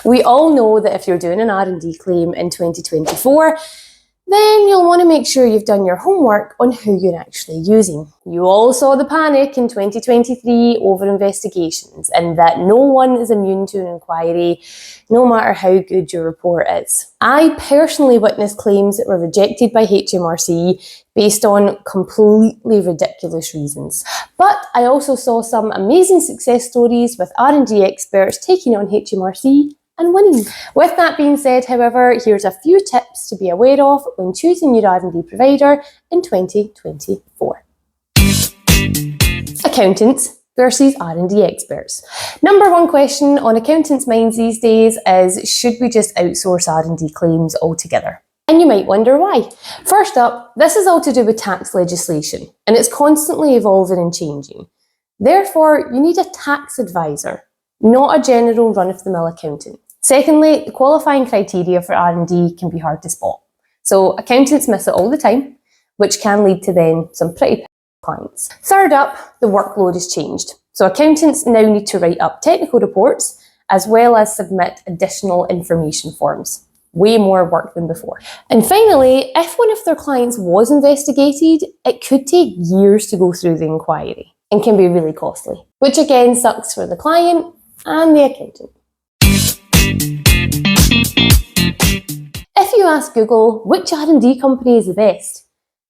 We all know that if you're doing an R&D claim in 2024, then you'll want to make sure you've done your homework on who you're actually using. You all saw the panic in 2023 over investigations, and that no one is immune to an inquiry, no matter how good your report is. I personally witnessed claims that were rejected by HMRC based on completely ridiculous reasons. But I also saw some amazing success stories with R&D experts taking on HMRC and winning. With that being said, however, here's a few tips to be aware of when choosing your R&D provider in 2024. Accountants versus R&D experts. Number one question on accountants' minds these days is, should we just outsource R&D claims altogether? And you might wonder why. First up, this is all to do with tax legislation, and it's constantly evolving and changing. Therefore, you need a tax advisor, not a general run-of-the-mill accountant. Secondly, the qualifying criteria for R&D can be hard to spot. So accountants miss it all the time, which can lead to then some pretty clients. Third up, the workload has changed. So accountants now need to write up technical reports as well as submit additional information forms. Way more work than before. And finally, if one of their clients was investigated, it could take years to go through the inquiry and can be really costly, which again sucks for the client and the accountant. If you ask Google which R&D company is the best,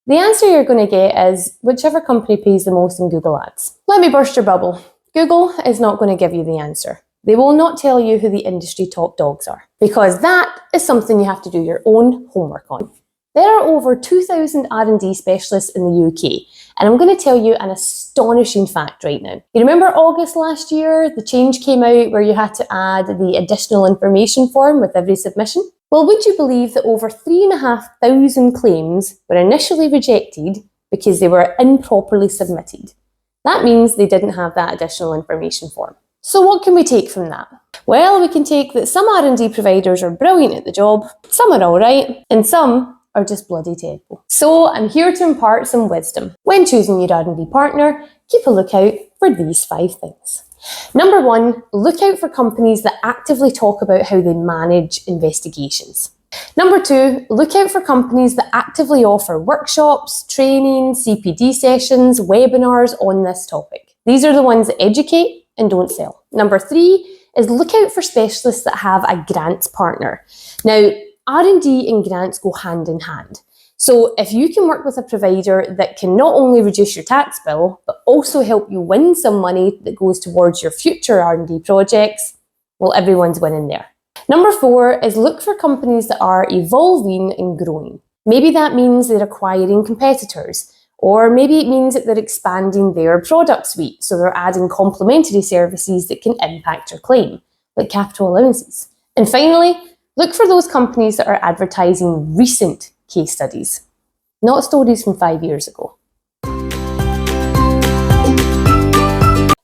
the answer you're going to get is whichever company pays the most in Google Ads. Let me burst your bubble. Google is not going to give you the answer. They will not tell you who the industry top dogs are, because that is something you have to do your own homework on. There are over 2,000 R&D specialists in the UK, and I'm going to tell you an astonishing fact right now. You remember August last year, the change came out where you had to add the additional information form with every submission? Well, would you believe that over 3,500 claims were initially rejected because they were improperly submitted? That means they didn't have that additional information form. So what can we take from that? Well, we can take that some R&D providers are brilliant at the job, some are alright, and some are just bloody terrible. So I'm here to impart some wisdom. When choosing your R&D partner, keep a lookout for these 5 things. Number 1, look out for companies that actively talk about how they manage investigations. Number 2, look out for companies that actively offer workshops, training, CPD sessions, webinars on this topic. These are the ones that educate and don't sell. Number 3 is look out for specialists that have a grants partner. Now, R&D and grants go hand in hand. So if you can work with a provider that can not only reduce your tax bill, but also help you win some money that goes towards your future R&D projects, well, everyone's winning there. Number 4 is look for companies that are evolving and growing. Maybe that means they're acquiring competitors, or maybe it means that they're expanding their product suite, so they're adding complementary services that can impact your claim, like capital allowances. And finally, look for those companies that are advertising recent case studies, not stories from 5 years ago.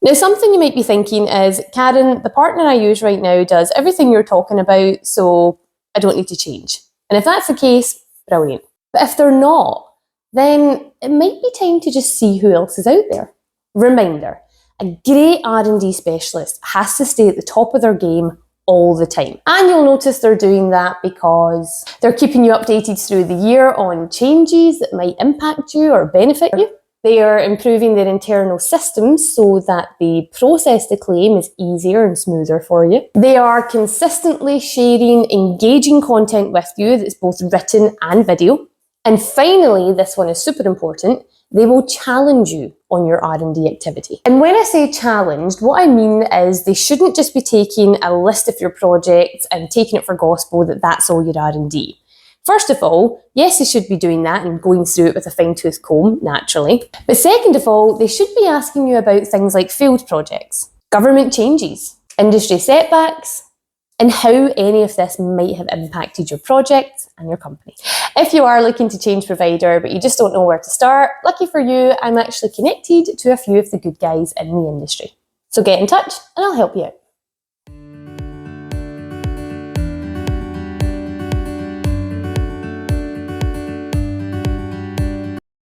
Now, something you might be thinking is, Karen, the partner I use right now does everything you're talking about, so I don't need to change. And if that's the case, brilliant. But if they're not, then it might be time to just see who else is out there. Reminder, a great R&D specialist has to stay at the top of their game all the time. And you'll notice they're doing that because they're keeping you updated through the year on changes that might impact you or benefit you. They are improving their internal systems so that the process to claim is easier and smoother for you. They are consistently sharing engaging content with you that's both written and video. And finally, this one is super important, they will challenge you on your R&D activity. And when I say challenged, what I mean is they shouldn't just be taking a list of your projects and taking it for gospel that that's all your R&D. First of all, yes, they should be doing that and going through it with a fine-tooth comb, naturally. But second of all, they should be asking you about things like failed projects, government changes, industry setbacks, and how any of this might have impacted your project and your company. If you are looking to change provider, but you just don't know where to start, lucky for you, I'm actually connected to a few of the good guys in the industry. So get in touch and I'll help you out.